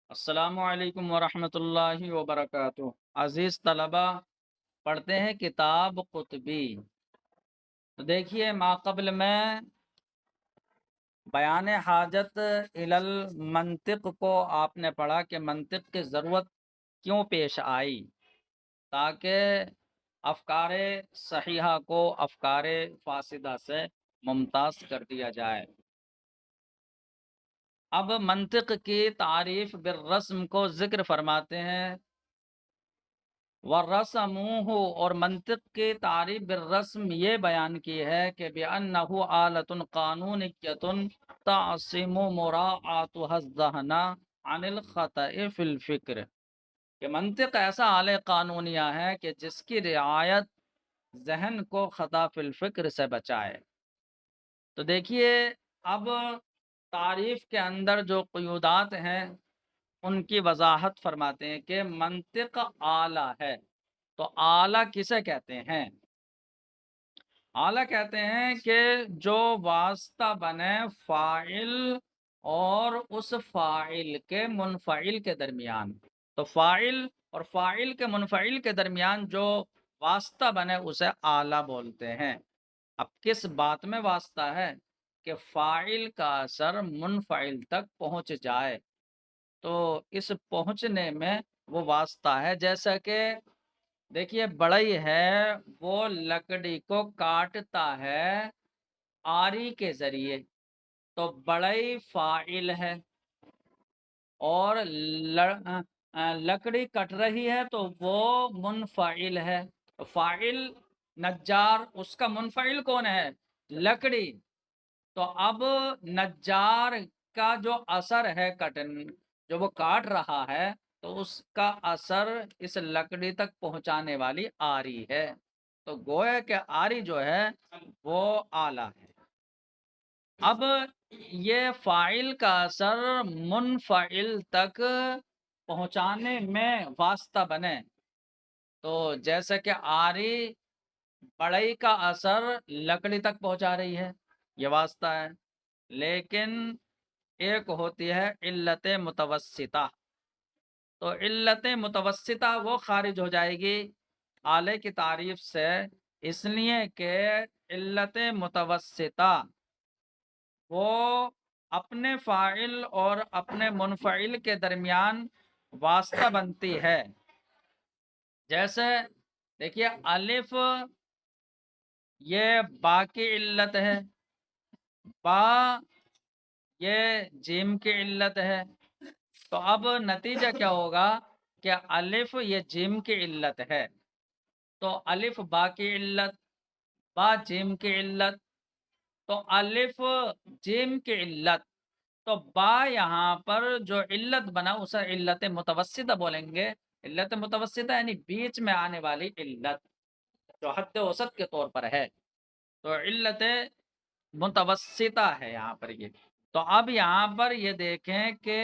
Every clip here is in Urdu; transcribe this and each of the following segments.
السلام علیکم ورحمۃ اللہ وبرکاتہ۔ عزیز طلبہ، پڑھتے ہیں کتاب قطبی۔ تو دیکھیے، ماقبل میں بیان حاجت الی المنطق کو آپ نے پڑھا کہ منطق کی ضرورت کیوں پیش آئی، تاکہ افکار صحیحہ کو افکار فاسدہ سے ممتاز کر دیا جائے۔ اب منطق کی تعریف بالرسم کو ذکر فرماتے ہیں، ورسموہ، اور منطق کی تعریف بالرسم یہ بیان کی ہے کہ بأنہ آلۃ قانونیۃ تعصم مراعاتها الذہن عن الخطأ فی الفکر، کہ منطق ایسا آلہ قانونیہ ہے کہ جس کی رعایت ذہن کو خطا فی الفکر سے بچائے۔ تو دیکھیے، اب تعریف کے اندر جو قیودات ہیں ان کی وضاحت فرماتے ہیں کہ منطق آلہ ہے۔ تو آلہ کسے کہتے ہیں؟ آلہ کہتے ہیں کہ جو واسطہ بنے فاعل اور اس فاعل کے منفعل کے درمیان۔ تو فاعل اور فاعل کے منفعل کے درمیان جو واسطہ بنے اسے آلہ بولتے ہیں۔ اب کس بات میں واسطہ ہے؟ کہ فاعل کا اثر منفعل تک پہنچ جائے، تو اس پہنچنے میں وہ واسطہ ہے۔ جیسا کہ دیکھیے، بڑئی ہے وہ لکڑی کو کاٹتا ہے آری کے ذریعے، تو بڑئی فاعل ہے، اور لکڑی کٹ رہی ہے تو وہ منفعل ہے۔ فاعل نجار، اس کا منفعل کون ہے؟ لکڑی۔ تو اب نجار کا جو اثر ہے کٹن، جو وہ کاٹ رہا ہے، تو اس کا اثر اس لکڑی تک پہنچانے والی آری ہے۔ تو گویا کہ آری جو ہے وہ آلہ ہے۔ اب یہ فاعل کا اثر منفعل تک پہنچانے میں واسطہ بنے، تو جیسے کہ آری بڑئی کا اثر لکڑی تک پہنچا رہی ہے، یہ واسطہ ہے۔ لیکن ایک ہوتی ہے علت متوسطہ، تو علت متوسطہ وہ خارج ہو جائے گی آلے کی تعریف سے، اس لیے کہ علت متوسطہ وہ اپنے فاعل اور اپنے منفعل کے درمیان واسطہ بنتی ہے۔ جیسے دیکھیے، الف یہ با کی علت ہے، با یہ جیم کی علت ہے، تو اب نتیجہ کیا ہوگا کہ الف یہ جیم کی علت ہے، تو الف با کی علت، با جیم کی علت، تو الف جیم کی علت، تو با یہاں پر جو علت بنا اسے علت متوسطہ بولیں گے۔ علت متوسطہ یعنی بیچ میں آنے والی علت جو حد اوسط کے طور پر ہے، تو علت متوسطہ ہے یہاں پر یہ۔ تو اب یہاں پر یہ دیکھیں کہ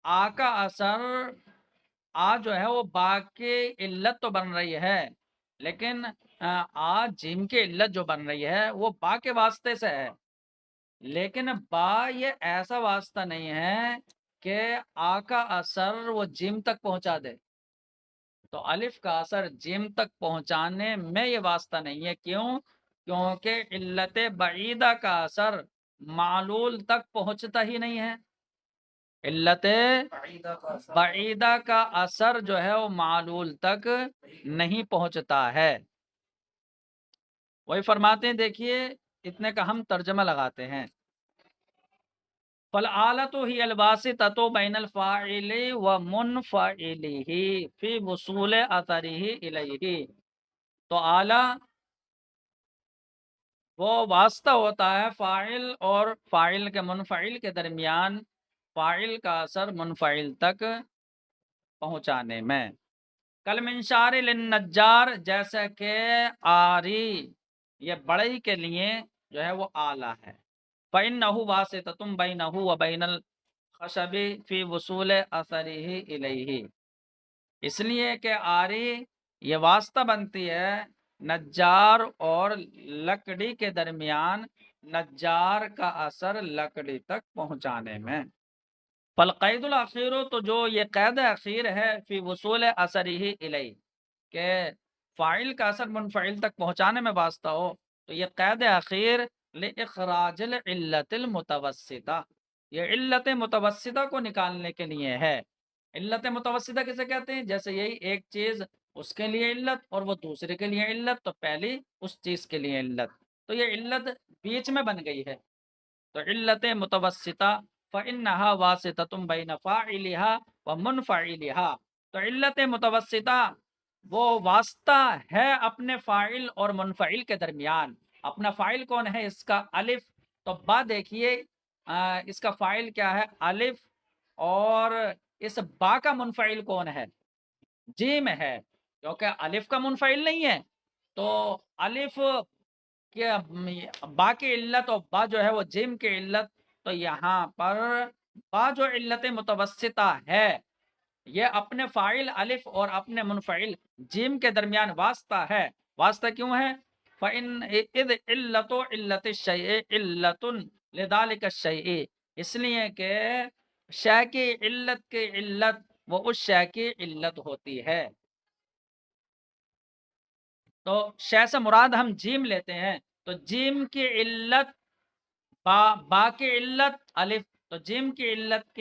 آ کا اثر، آ جو ہے وہ با کی علت تو بن رہی ہے، لیکن آ جیم کی علت جو بن رہی ہے وہ با کے واسطے سے ہے، لیکن با یہ ایسا واسطہ نہیں ہے کہ آ کا اثر وہ جیم تک پہنچا دے۔ تو الف کا اثر جیم تک پہنچانے میں یہ واسطہ نہیں ہے۔ کیوں؟ کیونکہ علت بعیدہ کا اثر معلول تک پہنچتا ہی نہیں ہے۔ علت بعیدہ کا اثر جو ہے وہ معلول تک نہیں پہنچتا ہے۔ وہی فرماتے ہیں، دیکھیے اتنے کا ہم ترجمہ لگاتے ہیں، فَالْآلَةُ هِيَ الْوَاسِطَةُ بَيْنَ الْفَاعِلِ وَمُنْفَعِلِهِ فِي وصول أَثَرِهِ إِلَيْهِ۔ تو آلہ وہ واسطہ ہوتا ہے فاعل اور فاعل کے منفعل کے درمیان، فاعل کا اثر منفعل تک پہنچانے میں۔ کالمنشار للنجار، جیسے کہ آری یہ بڑئی کے لیے جو ہے وہ آلہ ہے۔ فَإِنَّهُ وَاسِطَةٌ بَيْنَهُ وَبَيْنَ الْخَشَبِ فِي وصول أَثَرِهِ إِلَيْهِ، اس لیے کہ آری یہ واسطہ بنتی ہے نجار اور لکڑی کے درمیان، نجار کا اثر لکڑی تک پہنچانے میں۔ فالقید الاخیر، تو جو یہ قید اخیر ہے فی وصول اثرہ الیہ، کہ فاعل کا اثر منفعل تک پہنچانے میں واسطہ ہو، تو یہ قید اخیر لاخراج العلت المتوسطہ، یہ علت متوسطہ کو نکالنے کے لیے ہے۔ علت متوسطہ کسے کہتے ہیں؟ جیسے یہی ایک چیز اس کے لیے علت اور وہ دوسرے کے لیے علت، تو پہلی اس چیز کے لیے علت، تو یہ علت بیچ میں بن گئی ہے، تو علت متوسطہ فإنها واسطة بین فاعلها ومنفعلها، تو علت متوسطہ وہ واسطہ ہے اپنے فاعل اور منفعل کے درمیان۔ اپنا فاعل کون ہے؟ اس کا الف، تو با دیکھیے اس کا فاعل کیا ہے؟ الف، اور اس با کا منفعل کون ہے؟ جیم ہے، کیونکہ الف کا منفعل نہیں ہے، تو الف کہ با کی علت اور با جو ہے وہ جیم کی علت، تو یہاں پر با جو علت متوسطہ ہے یہ اپنے فاعل الف اور اپنے منفعل جیم کے درمیان واسطہ ہے۔ واسطہ کیوں ہے؟ فَإِنْ اِذْ عِلَّتُ عِلَّتِ الشَّيْءِ عِلَّةٌ لِذَلِكَ الشَّيْءِ، اس لیے کہ شے کی علت وہ اس شے کی علت ہوتی ہے۔ تو شے سے مراد ہم جیم لیتے ہیں، تو جیم کی علت با کی علت الف، تو جیم کی علت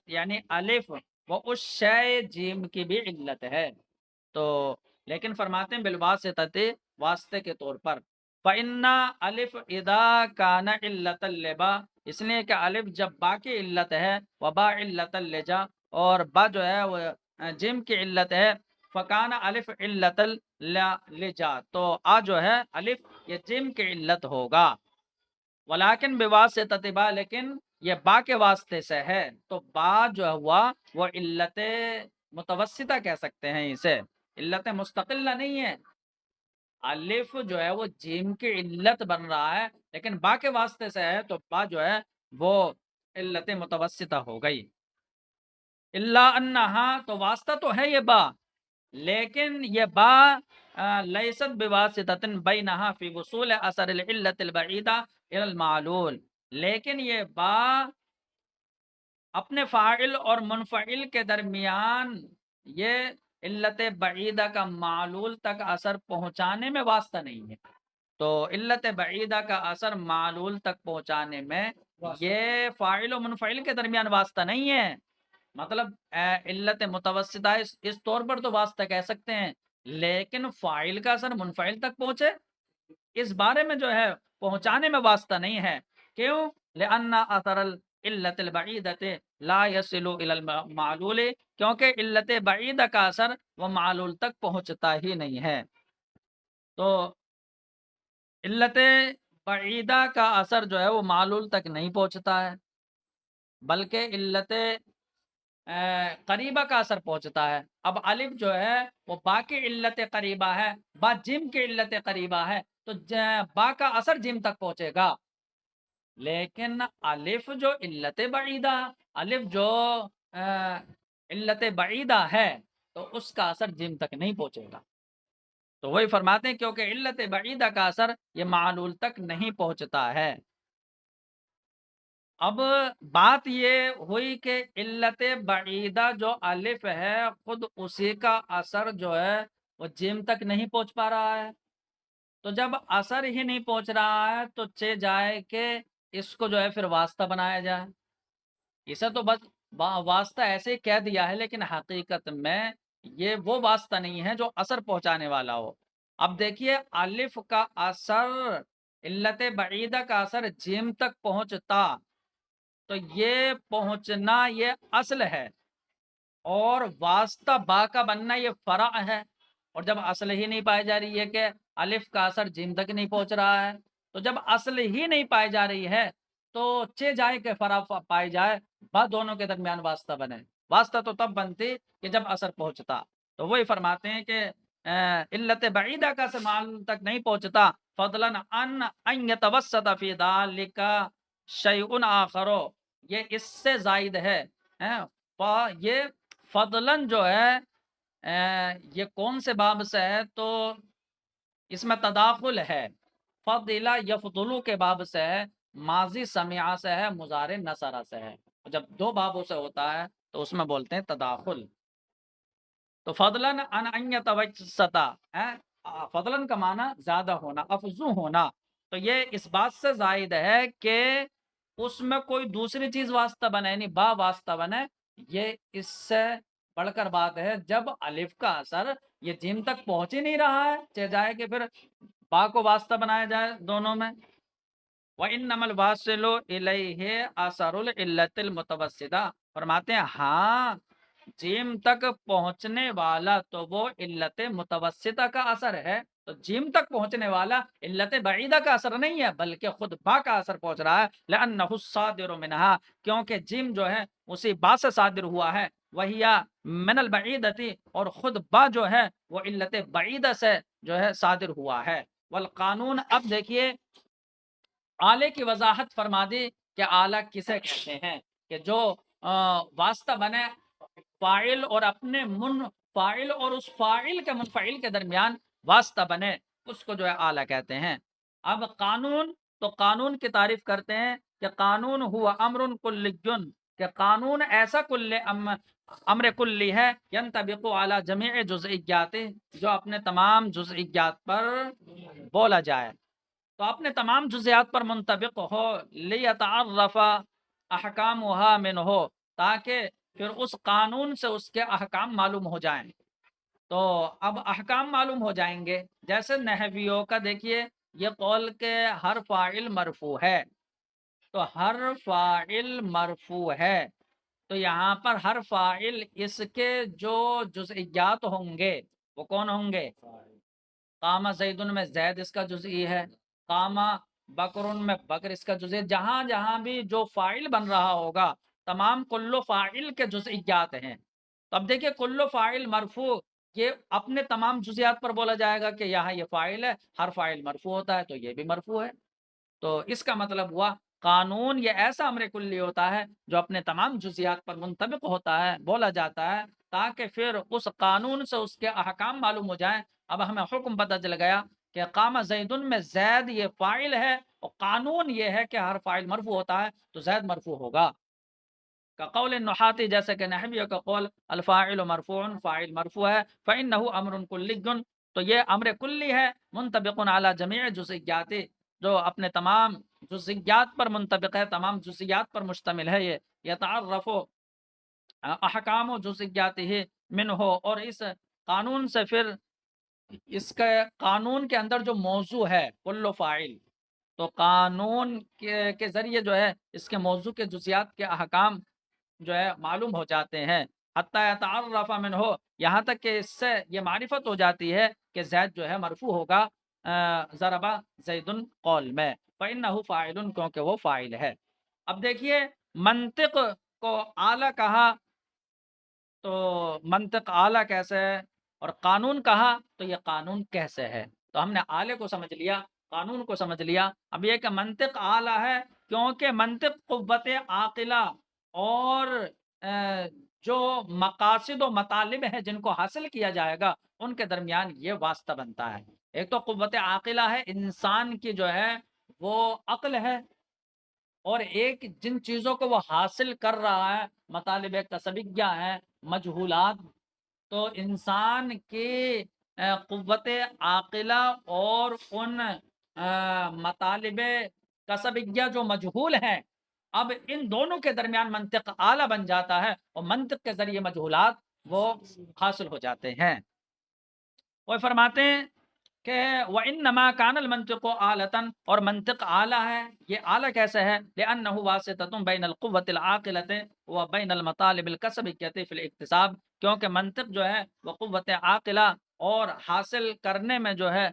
یعنی الف، وہ اس شے جیم کی بھی علت ہے، تو لیکن فرماتے ہیں بالواسطہ، واسطے کے طور پر۔ فَإِنَّ الف اذا کان علت اللبا، اس لیے کہ الف جب با کی علت ہے، وبا علت اللجا، اور با جو ہے وہ جیم کی علت ہے، فکان الف علت اللجا، تو آ جو ہے الف یہ جیم کی علت ہوگا۔ ولیکن بواسطہ با، لیکن یہ با کے واسطے سے ہے، تو با جو ہوا وہ علت متوسطہ کہہ سکتے ہیں اسے، علت مستقلہ نہیں ہے۔ الف جو ہے وہ جیم کی علت بن رہا ہے، لیکن با کے واسطے سے ہے، تو با جو ہے وہ علت متوسطہ ہو گئی۔ اللہ انہا، تو واسطہ تو ہے یہ با، لیکن یہ با لیست بواسطۃ بینہا فی وصول اثر العلت البعیدہ الی المعلول، لیکن یہ با اپنے فاعل اور منفعل کے درمیان یہ علت بعیدہ کا معلول تک اثر پہنچانے میں واسطہ نہیں ہے، تو علت بعیدہ کا اثر معلول تک پہنچانے میں یہ فاعل و منفعل کے درمیان واسطہ نہیں ہے، مطلب علت متوسطہ اس طور پر تو واسطہ کہہ سکتے ہیں، لیکن فاعل کا اثر منفعل تک پہنچے اس بارے میں جو ہے پہنچانے میں واسطہ نہیں ہے۔ کیوں؟ لأن اثر العلت البعیدۃ لا یصل الی المعلول، کیونکہ علت بعیدہ کا اثر وہ معلول تک پہنچتا ہی نہیں ہے، تو علت بعیدہ کا اثر جو ہے وہ معلول تک نہیں پہنچتا ہے، بلکہ علت قریبہ کا اثر پہنچتا ہے۔ اب الف جو ہے وہ با کی علت قریبہ ہے، با جم کی علت قریبہ ہے، تو با کا اثر جم تک پہنچے گا، لیکن الف جو علت بعیدہ، الف جو علت بعیدہ ہے، تو اس کا اثر جم تک نہیں پہنچے گا، تو وہی فرماتے ہیں کیونکہ علت بعیدہ کا اثر یہ معلول تک نہیں پہنچتا ہے۔ اب بات یہ ہوئی کہ علت بعیدہ جو الف ہے خود اسی کا اثر جو ہے وہ جیم تک نہیں پہنچ پا رہا ہے، تو جب اثر ہی نہیں پہنچ رہا ہے تو چہ جائے کہ اس کو جو ہے پھر واسطہ بنایا جائے، اسے تو بس واسطہ ایسے ہی کہہ دیا ہے، لیکن حقیقت میں یہ وہ واسطہ نہیں ہے جو اثر پہنچانے والا ہو۔ اب دیکھیے الف کا اثر، علت بعیدہ کا اثر جیم تک پہنچتا، تو یہ پہنچنا یہ اصل ہے، اور واسطہ با کا بننا یہ فرع ہے، اور جب اصل ہی نہیں پائی جا رہی ہے کہ الف کا اثر جیم تک نہیں پہنچ رہا ہے، تو جب اصل ہی نہیں پائی جا رہی ہے تو چہ جائے کہ فرع پائی جائے، با دونوں کے درمیان واسطہ بنے، واسطہ تو تب بنتی کہ جب اثر پہنچتا، تو وہی فرماتے ہیں کہ علت بعیدہ کا اثر معلوم تک نہیں پہنچتا، فضلا ان یتوسط فی ذلک شیء آخر، یہ اس سے زائد ہے، یہ فضلاً جو ہے یہ کون سے باب سے ہے؟ تو اس میں تداخل ہے، فضلہ یفضلو کے باب سے ہے، ماضی سمعہ سے ہے، مضارع نصرہ سے ہے، جب دو بابوں سے ہوتا ہے تو اس میں بولتے ہیں تداخل. تو فضلاً ان یتوسطا ہے، فضلاً کا معنی زیادہ ہونا، افزوں ہونا. تو یہ اس بات سے زائد ہے کہ اس میں کوئی دوسری چیز واسطہ بنے، یعنی با واسطہ بنے. یہ اس سے بڑھ کر بات ہے جب الف کا اثر یہ جیم تک پہنچ ہی نہیں رہا ہے، چہ جائے کہ پھر با کو واسطہ بنایا جائے دونوں میں. وَإِنَّمَا الْوَاصِلُ إِلَيْهِ أَثَرُ الْعِلَّةِ الْمُتَوَسِّطَةِ. فرماتے ہیں ہاں جیم تک پہنچنے والا تو وہ علت متوسطہ کا اثر ہے. تو جیم تک پہنچنے والا علت بعیدہ کا اثر نہیں ہے بلکہ خود با کا اثر پہنچ رہا ہے. لأنه الصادر منها، کیونکہ جیم جو ہے اسی با سے صادر ہوا ہے. وہی من البعیدتی، اور خود با جو ہے وہ علت بعیدہ سے جو ہے صادر ہوا ہے. والقانون، اب دیکھیے آلے کی وضاحت فرما دی کہ آلہ کسے کہتے ہیں، کہ جو واسطہ بنے فاعل اور اپنے فاعل اور اس فاعل کے منفعل کے درمیان واسطہ بنے، اس کو جو ہے آلہ کہتے ہیں. اب قانون، تو قانون کی تعریف کرتے ہیں کہ قانون ہوا امر کلی، کہ قانون ایسا امر کلی ہے ینطبق علی جمیع جزئیات، جو اپنے تمام جزئیات پر بولا جائے، تو اپنے تمام جزیات پر منطبق ہو. لیتعرف احکامها منہ، تاکہ پھر اس قانون سے اس کے احکام معلوم ہو جائیں. تو اب احکام معلوم ہو جائیں گے. جیسے نحویوں کا دیکھیے یہ قول کہ ہر فاعل مرفوع ہے، تو ہر فاعل مرفوع ہے، تو یہاں پر ہر فاعل اس کے جو جزئیات ہوں گے وہ کون ہوں گے؟ قام زیدن میں زید اس کا جزئی ہے، قام بکرن میں بکر اس کا جزئی. جہاں جہاں بھی جو فاعل بن رہا ہوگا تمام کل فاعل کے جزئیات ہیں. تو اب دیکھیے کل فاعل مرفوع، یہ اپنے تمام جزئیات پر بولا جائے گا کہ یہاں یہ فاعل ہے، ہر فاعل مرفوع ہوتا ہے تو یہ بھی مرفوع ہے. تو اس کا مطلب ہوا قانون یہ ایسا امر کلی ہوتا ہے جو اپنے تمام جزئیات پر منطبق ہوتا ہے، بولا جاتا ہے، تاکہ پھر اس قانون سے اس کے احکام معلوم ہو جائیں. اب ہمیں حکم پتہ چل گیا کہ قام زیدن میں زید یہ فاعل ہے، اور قانون یہ ہے کہ ہر فاعل مرفوع ہوتا ہے تو زید مرفوع ہوگا. کا قول النحاتی، جیسے کہ نحویوں کا قول الفاعل مرفوع، فاعل مرفوع ہے، فإنه امر کلی، تو یہ امر کلی ہے، منطبق علی جمیع جزئیات، جو اپنے تمام جزئیات پر منطبق ہے، تمام جزئیات پر مشتمل ہے. یہ یتعرف احکام و جزئیات ہی من ہو، اور اس قانون سے پھر اس کے قانون کے اندر جو موضوع ہے کل فاعل، تو قانون کے ذریعے جو ہے اس کے موضوع کے جزئیات کے احکام جو ہے معلوم ہو جاتے ہیں. حتی یتعرف من ہو، یہاں تک کہ اس سے یہ معرفت ہو جاتی ہے کہ زید جو ہے مرفوع ہوگا ضربہ زیدن قول میں، فإنہ فاعل، کیونکہ وہ فاعل ہے. اب دیکھیے منطق کو اعلیٰ کہا تو منطق اعلیٰ کیسے ہے، اور قانون کہا تو یہ قانون کیسے ہے. تو ہم نے اعلیٰ کو سمجھ لیا، قانون کو سمجھ لیا. اب یہ کہ منطق اعلیٰ ہے کیونکہ منطق قوت عاقلہ اور جو مقاصد و مطالب ہیں جن کو حاصل کیا جائے گا ان کے درمیان یہ واسطہ بنتا ہے. ایک تو قوت عاقلہ ہے، انسان کی جو ہے وہ عقل ہے، اور ایک جن چیزوں کو وہ حاصل کر رہا ہے مطالب کسبیہ ہیں، مجہولات. تو انسان کی قوت عاقلہ اور ان مطالب کسبیہ جو مجہول ہیں، اب ان دونوں کے درمیان منطق اعلیٰ بن جاتا ہے، اور منطق کے ذریعے مجہولات وہ حاصل ہو جاتے ہیں. وہ فرماتے ہیں کہ وَإِنَّمَا كَانَ الْمَنْطِقُ آلَةً، اور منطق اعلیٰ ہے. یہ اعلیٰ کیسے ہے؟ لِأَنَّهُ وَاسِطَةٌ بَيْنَ الْقُوَّةِ الْعَاقِلَةِ وَبَيْنَ الْمَطَالِبِ الْكَسْبِيَّةِ فِي الْاِكْتِسَابِ، کیونکہ منطق جو ہے وہ قوت عاقلہ اور حاصل کرنے میں جو ہے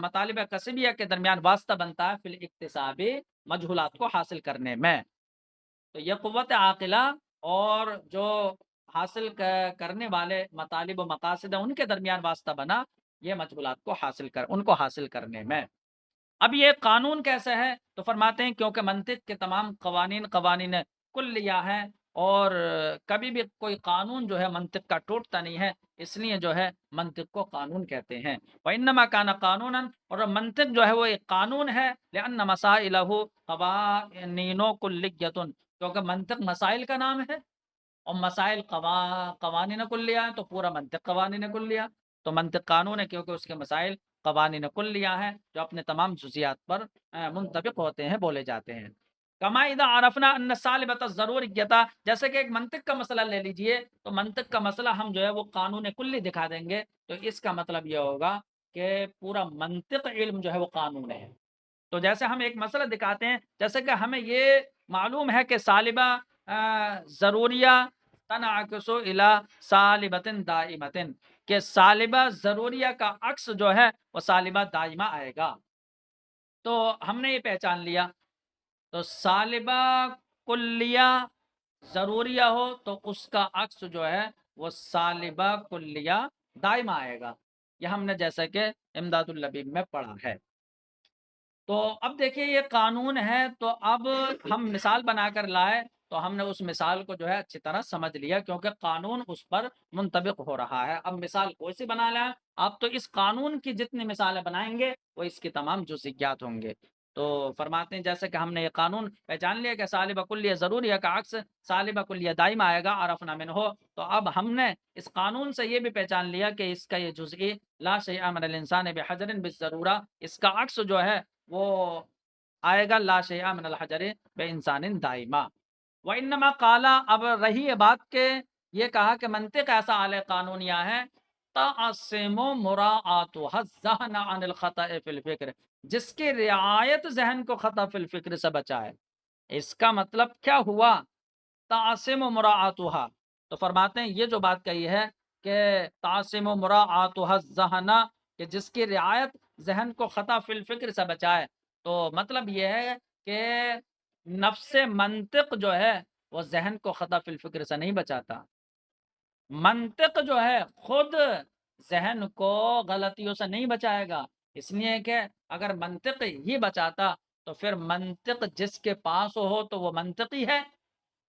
مطالب کسبیہ کے درمیان واسطہ بنتا ہے، فی الاکتساب، مجہولات کو حاصل کرنے میں. تو یہ قوت عاقلہ اور جو حاصل کرنے والے مطالب و مقاصد ہیں ان کے درمیان واسطہ بنا یہ مجہولات کو ان کو حاصل کرنے میں. اب یہ قانون کیسے ہے؟ تو فرماتے ہیں کیونکہ منطق کے تمام قوانین کلیہ ہیں، اور کبھی بھی کوئی قانون جو ہے منطق کا ٹوٹتا نہیں ہے، اس لیے جو ہے منطق کو قانون کہتے ہیں. وَإِنَّمَا كَانَ قَانُونًا، اور منطق جو ہے وہ ایک قانون ہے، لِأَنَّ مَسَائِلَهُ قَوَانِینُ کُلِّیَّةٌ، کیونکہ منطق مسائل کا نام ہے، اور مسائل قوانین کلیہ ہیں، تو پورا منطق قوانین کلیہ، تو منطق قانون ہے کیونکہ اس کے مسائل قوانین کلیہ ہیں جو اپنے تمام جزیات پر منطبق ہوتے ہیں، بولے جاتے ہیں۔ کما اذا عرفنا ان السالبۃ الضروریۃ، جیسے کہ ایک منطق کا مسئلہ لے لیجئے، تو منطق کا مسئلہ ہم جو ہے وہ قانون کلی دکھا دیں گے، تو اس کا مطلب یہ ہوگا کہ پورا منطق علم جو ہے وہ قانون ہے۔ تو جیسے ہم ایک مسئلہ دکھاتے ہیں، جیسے کہ ہمیں یہ معلوم ہے کہ سالبہ ضروریہ تنعکس الی سالبۃ دائمۃ، کہ سالبہ ضروریہ کا عکس جو ہے وہ سالبہ دائمہ آئے گا۔ تو ہم نے یہ پہچان لیا، تو سالبہ کلیہ ضروریہ ہو تو اس کا عکس جو ہے وہ سالبہ کلیہ دائمہ آئے گا، یہ ہم نے جیسا کہ امداد اللبیب میں پڑھا ہے۔ تو اب دیکھیے یہ قانون ہے، تو اب ہم مثال بنا کر لائے، تو ہم نے اس مثال کو جو ہے اچھی طرح سمجھ لیا، کیونکہ قانون اس پر منطبق ہو رہا ہے۔ اب مثال کوئی سی بنا لیں آپ، تو اس قانون کی جتنی مثالیں بنائیں گے وہ اس کی تمام جزئیات ہوں گے۔ تو فرماتے ہیں جیسے کہ ہم نے یہ قانون پہچان لیا کہ سالبہ کلیہ ضروریہ کا عکس سالبہ کلیہ دائمہ آئے گا، عرفنا منہ، تو اب ہم نے اس قانون سے یہ بھی پہچان لیا کہ اس کا یہ جزئی لا شیء من الانسان بحجر بالضرورہ، اس کا عکس جو ہے وہ آئے گا لا شیء من الحجر بانسان دائمہ۔ وانما قال، اب رہی یہ بات کہ یہ کہا کہ منطق ایسا اعلی قانونیہ ہے، تعصم مراعاتها الذہن عن الخطأ فی الفکر، جس کی رعایت ذہن کو خطا فی الفکر سے بچائے۔ اس کا مطلب کیا ہوا؟ تعصم مراعاتها، تو فرماتے ہیں یہ جو بات کہی ہے کہ تعصم مراعاتها الذہن، کہ جس کی رعایت ذہن کو خطا فی الفکر سے بچائے، تو مطلب یہ ہے کہ نفس منطق جو ہے وہ ذہن کو خطا فی الفکر سے نہیں بچاتا، منطق جو ہے خود ذہن کو غلطیوں سے نہیں بچائے گا، اس لیے کہ اگر منطق ہی بچاتا تو پھر منطق جس کے پاس ہو تو وہ منطقی ہے،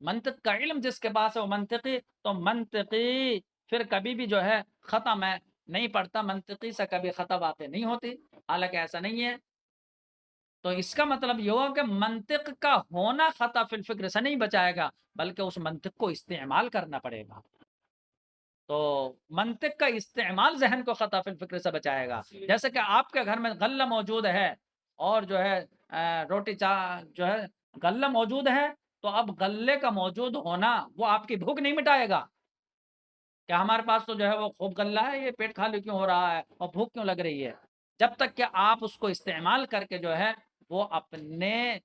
منطق کا علم جس کے پاس ہے وہ منطقی، تو منطقی پھر کبھی بھی جو ہے خطا میں نہیں پڑتا، منطقی سے کبھی خطا واقع نہیں ہوتی، حالانکہ ایسا نہیں ہے۔ تو اس کا مطلب یہ ہوا کہ منطق کا ہونا خطا فی الفکر سے نہیں بچائے گا، بلکہ اس منطق کو استعمال کرنا پڑے گا۔ تو منطق کا استعمال ذہن کو خطا فی الفکر سے بچائے گا۔ جیسے کہ آپ کے گھر میں غلہ موجود ہے اور جو ہے روٹی جو ہے غلہ موجود ہے، تو اب غلے کا موجود ہونا وہ آپ کی بھوک نہیں مٹائے گا کہ ہمارے پاس تو جو ہے وہ خوب غلہ ہے، یہ پیٹ خالی کیوں ہو رہا ہے اور بھوک کیوں لگ رہی ہے، جب تک کہ آپ اس کو استعمال کر کے جو ہے وہ اپنے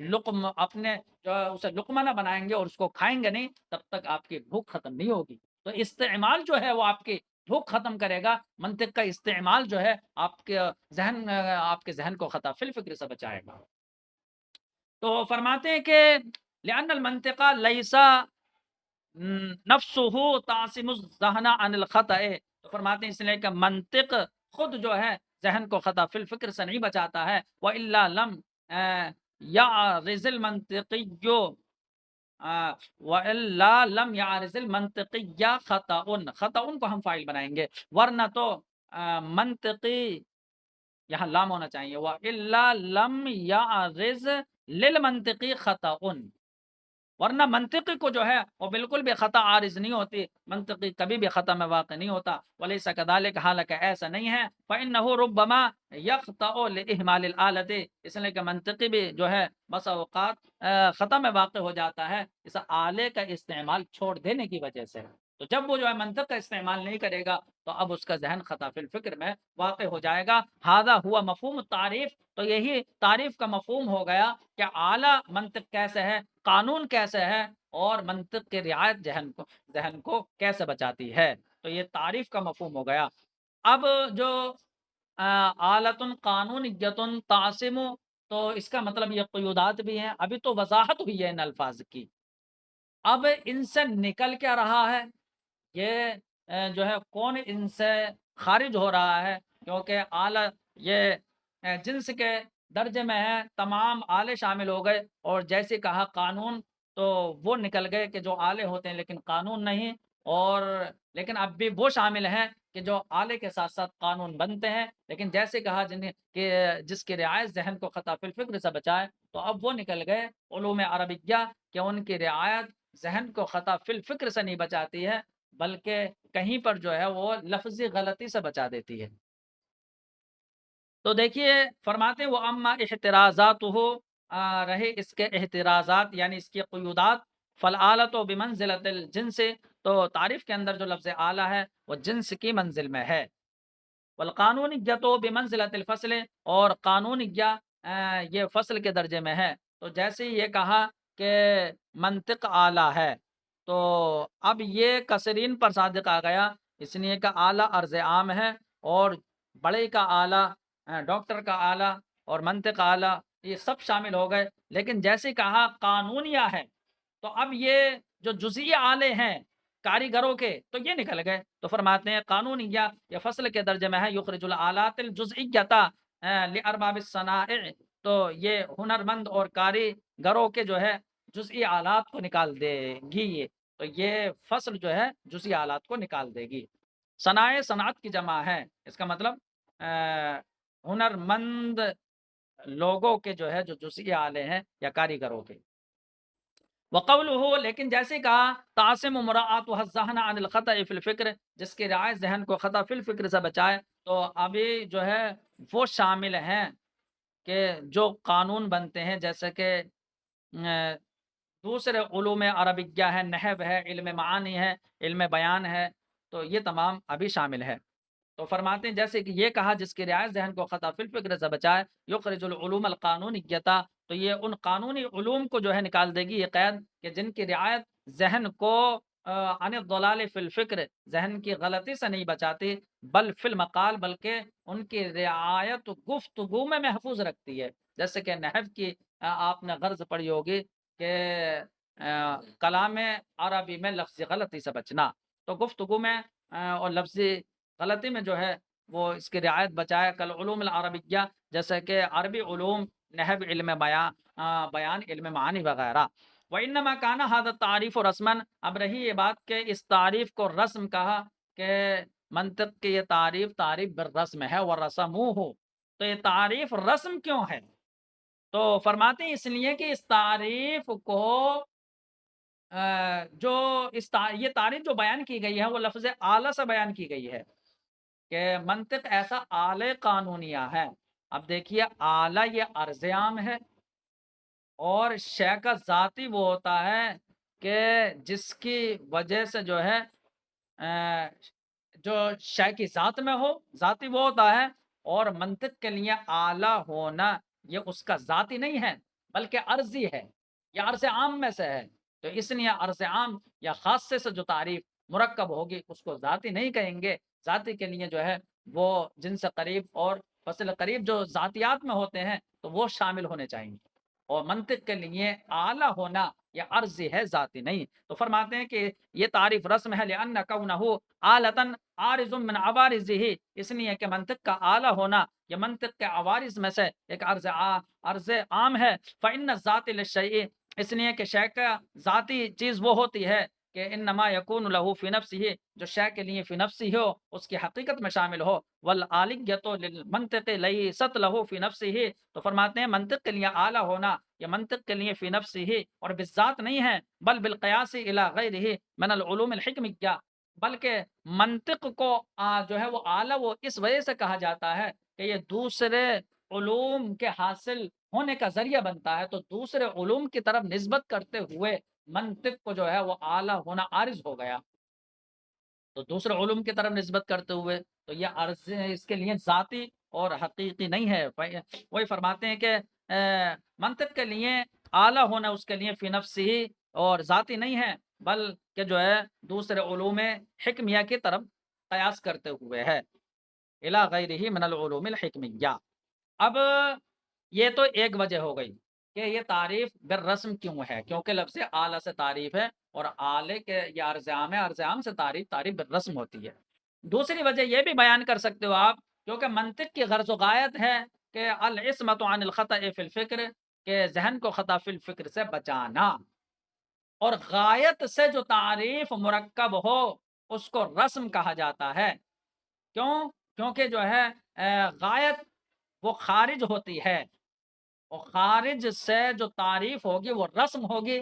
لقم اپنے جو ہے اسے لقمہ نہ بنائیں گے اور اس کو کھائیں گے نہیں، تب تک آپ کی بھوک ختم نہیں ہوگی۔ تو استعمال جو ہے وہ آپ کی بھوک ختم کرے گا، منطق کا استعمال جو ہے آپ کے ذہن کو خطا فی الفکر سے بچائے گا۔ تو فرماتے ہیں کہ لأن المنطق لیس نفسه تعصم الذہن عن الخطأ، تو فرماتے ہیں اس لیے کہ منطق خود جو ہے ذہن کو خطا فی الفکر سے نہیں بچاتا ہے، وَإِلَّا لَمْ يَعْرِزِ الْمَنْطِقِيُّ وَإِلَّا لَمْ يَعْرِزِ الْمَنْطِقِيَّ خَطَأٌ، خطأٌ کو ہم فاعل بنائیں گے، ورنہ تو منطقی یہاں لام ہونا چاہیے، وَإِلَّا لَمْ يَعْرِزْ لِلْمَنْطِقِ خَطَأٌ، ورنہ منطقی کو جو ہے وہ بالکل بھی خطا عارض نہیں ہوتی، منطقی کبھی بھی خطا میں واقع نہیں ہوتا، ولیس کذالک، حالانکہ ایسا نہیں ہے، فإنہ ربما یخطأ لإہمال الآلۃ، اس لیے کہ منطقی بھی جو ہے بسا اوقات خطا میں واقع ہو جاتا ہے اس آلے کا استعمال چھوڑ دینے کی وجہ سے، تو جب وہ جو ہے منطق کا استعمال نہیں کرے گا تو اب اس کا ذہن خطا فی الفکر میں واقع ہو جائے گا۔ ھذا ہوا مفہوم التعریف، تو یہی تعریف کا مفہوم ہو گیا کہ اعلیٰ منطق کیسے ہے، قانون کیسے ہے، اور منطق کی رعایت ذہن کو کیسے بچاتی ہے، تو یہ تعریف کا مفہوم ہو گیا۔ اب جو آلۃ قانونیۃ تعصم، تو اس کا مطلب یہ قیودات بھی ہیں، ابھی تو وضاحت ہوئی ہے ان الفاظ کی، اب ان سے نکل کیا رہا ہے، یہ جو ہے کون ان سے خارج ہو رہا ہے، کیونکہ آلہ یہ جنس کے درجے میں ہے، تمام آلے شامل ہو گئے، اور جیسے کہا قانون، تو وہ نکل گئے کہ جو آلے ہوتے ہیں لیکن قانون نہیں، اور لیکن اب بھی وہ شامل ہیں کہ جو آلے کے ساتھ ساتھ قانون بنتے ہیں، لیکن جیسے کہا کہ جس کی رعایت ذہن کو خطا فی الفکر سے بچائے، تو اب وہ نکل گئے علوم عربیہ کہ ان کی رعایت ذہن کو خطا فی الفکر سے نہیں بچاتی ہے، بلکہ کہیں پر جو ہے وہ لفظی غلطی سے بچا دیتی ہے۔ تو دیکھیے فرماتے ہیں وہ اما احتراضات ہو، رہے اس کے احتراضات یعنی اس کی قیودات، فالآلۃ و بمنزلۃ الجنس، تو تعریف کے اندر جو لفظ اعلیٰ ہے وہ جنس کی منزل میں ہے، والقانونیت و بمنزلۃ الفصل، اور قانونیہ یہ فصل کے درجے میں ہے۔ تو جیسے ہی یہ کہا کہ منطق اعلیٰ ہے، تو اب یہ کثرین پر صادق آ گیا، اس لیے کہ اعلیٰ عرض عام ہے، اور بڑے کا اعلیٰ، ڈاکٹر کا اعلیٰ اور منطق اعلیٰ یہ سب شامل ہو گئے۔ لیکن جیسے کہا قانونیہ ہے، تو اب یہ جو جزئی آلے ہیں کاریگروں کے، تو یہ نکل گئے۔ تو فرماتے ہیں قانونیہ یہ فصل کے درجے میں ہے، یخرج الآلات الجزئیۃ لارباب الصنائع، تو یہ ہنرمند اور کاریگروں کے جو ہے جزئی آلات کو نکال دے گی یہ، تو یہ فصل جو ہے جزئی آلات کو نکال دے گی۔ صنائع صنعت کی جمع ہے، اس کا مطلب ہنرمند لوگوں کے جو ہے جو جزئی آلے ہیں یا کاریگروں کے۔ وقوله، لیکن جیسے کہا تعصم مراعات الذہن عن الخطأ فی الفکر، جس کی رعایت ذہن کو خطا فی الفکر سے بچائے، تو ابھی جو ہے وہ شامل ہیں کہ جو قانون بنتے ہیں، جیسے کہ دوسرے علوم عربیہ ہے، نحو ہے، علم معانی ہے، علم بیان ہے، تو یہ تمام ابھی شامل ہے۔ تو فرماتے ہیں جیسے کہ یہ کہا جس کی رعایت ذہن کو خطا فی الفکر سے بچائے، یخرج العلوم القانونیۃ، تو یہ ان قانونی علوم کو جو ہے نکال دے گی یہ قید، کہ جن کی رعایت ذہن کو عن الضلال فی الفکر، ذہن کی غلطی سے نہیں بچاتی، بل فی المقال، بلکہ ان کی رعایت گفتگو میں محفوظ رکھتی ہے۔ جیسے کہ نحو کی آپ نے غرض پڑھی ہوگی کہ کلام عربی میں لفظی غلطی سے بچنا، تو گفتگو میں اور لفظی غلطی میں جو ہے وہ اس کی رعایت بچائے، کل علوم العربیہ، جیسے کہ عربی علوم، نحو، علم بیان، علم معانی وغیرہ۔ وَإِنَّمَا كَانَ هَذَا التَّعْرِيفُ رَسْمًا، اب رہی یہ بات کہ اس تعریف کو رسم کہا، کہ منطق کی یہ تعریف بالرسم ہے، وَرَسَمُوهُ، تو یہ تعریف رسم کیوں ہے؟ تو فرماتے ہیں اس لیے کہ اس تعریف کو جو یہ تعریف جو بیان کی گئی ہے وہ لفظ اعلیٰ سے بیان کی گئی ہے، کہ منطق ایسا آلے قانونیہ ہے۔ اب دیکھیے آلہ یہ عرض عام ہے، اور شے کا ذاتی وہ ہوتا ہے کہ جس کی وجہ سے جو ہے جو شے کی ذات میں ہو، ذاتی وہ ہوتا ہے، اور منطق کے لیے اعلیٰ ہونا یہ اس کا ذاتی نہیں ہے بلکہ عرضی ہے، یہ عرض عام میں سے ہے۔ تو اس لیے عرض عام یا خاصے سے جو تعریف مرکب ہوگی اس کو ذاتی نہیں کہیں گے، ذاتی کے لیے جو ہے وہ جن سے قریب اور فصل قریب جو ذاتیات میں ہوتے ہیں تو وہ شامل ہونے چاہیے، اور منطق کے لیے اعلیٰ ہونا یہ عرضی ہے، ذاتی نہیں۔ تو فرماتے ہیں کہ یہ تعریف رسم ہے، لأن کونہ آلتاً عارض من عوارضہ، اس لیے کہ منطق کا اعلیٰ ہونا یہ منطق کے عوارض میں سے ایک عرض عام ہے۔ فإن الذات للشیء، اس لیے کہ شے کا ذاتی چیز وہ ہوتی ہے کہ انما یکون لہ فی نفسہ، جو شے کے لیے فی نفسہ ہو، اس کی حقیقت میں شامل ہو، والآلیۃ للمنطق لیست لہ فی نفسہ، تو فرماتے ہیں منطق کے لیے اعلیٰ ہونا یہ منطق کے لیے فی نفسہ اور بالذات نہیں ہے، بل بالقیاس الی غیرہ من العلوم الحکمیہ، بلکہ منطق کو جو ہے وہ اعلیٰ وہ اس وجہ سے کہا جاتا ہے کہ یہ دوسرے علوم کے حاصل ہونے کا ذریعہ بنتا ہے، تو دوسرے علوم کی طرف نسبت کرتے ہوئے منطق کو جو ہے وہ اعلیٰ ہونا عارض ہو گیا، تو دوسرے علوم کی طرف نسبت کرتے ہوئے تو یہ عرض اس کے لیے ذاتی اور حقیقی نہیں ہے۔ وہی فرماتے ہیں کہ منطق کے لیے اعلیٰ ہونا اس کے لیے فی نفسی ہی اور ذاتی نہیں ہے، بلکہ جو ہے دوسرے علوم حکمیہ کی طرف قیاس کرتے ہوئے ہے، الی غیرہ من العلوم الحکمیہ۔ اب یہ تو ایک وجہ ہو گئی کہ یہ تعریف بالرسم کیوں ہے، کیونکہ لفظ اعلیٰ سے تعریف ہے، اور اعلیٰ کے یہ عرض عام ہے، عرض عام سے تعریف بالرسم ہوتی ہے۔ دوسری وجہ یہ بھی بیان کر سکتے ہو آپ، کیونکہ منطق کی غرض و غایت ہے کہ العصمۃ عن الخطأ فی الفکر، کہ ذہن کو خطا فی الفکر سے بچانا، اور غایت سے جو تعریف مرکب ہو اس کو رسم کہا جاتا ہے۔ کیوں؟ کیونکہ جو ہے غایت وہ خارج ہوتی ہے، اور خارج سے جو تعریف ہوگی وہ رسم ہوگی،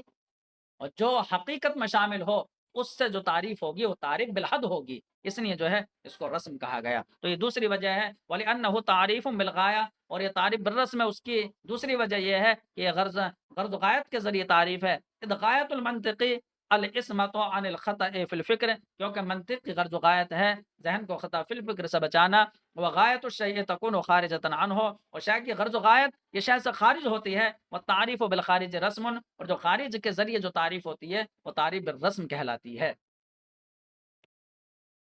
اور جو حقیقت میں شامل ہو اس سے جو تعریف ہوگی وہ تعریف بالحد ہوگی، اس لیے جو ہے اس کو رسم کہا گیا۔ تو یہ دوسری وجہ ہے، وَلِأَنَّهُ تَعْرِيفٌ بِالْغَایَةِ، اور یہ تعریف بالرسم ہے، اس کی دوسری وجہ یہ ہے کہ یہ غرض و غایت کے ذریعے تعریف ہے۔ اذ غایت المنطقی الاسمۃ عن الخطأ فی الفکر، کیونکہ منطق کی غرض و غایت ہے ذہن کو خطا فی الفکر سے بچانا، وغایت الشیء تکون خارجۃ عنہ، اور شے کی غرض و غایت یہ شے سے خارج ہوتی ہے، والتعریف بالخارج رسم، اور جو خارج کے ذریعے جو تعریف ہوتی ہے وہ تعریف بالرسم کہلاتی ہے۔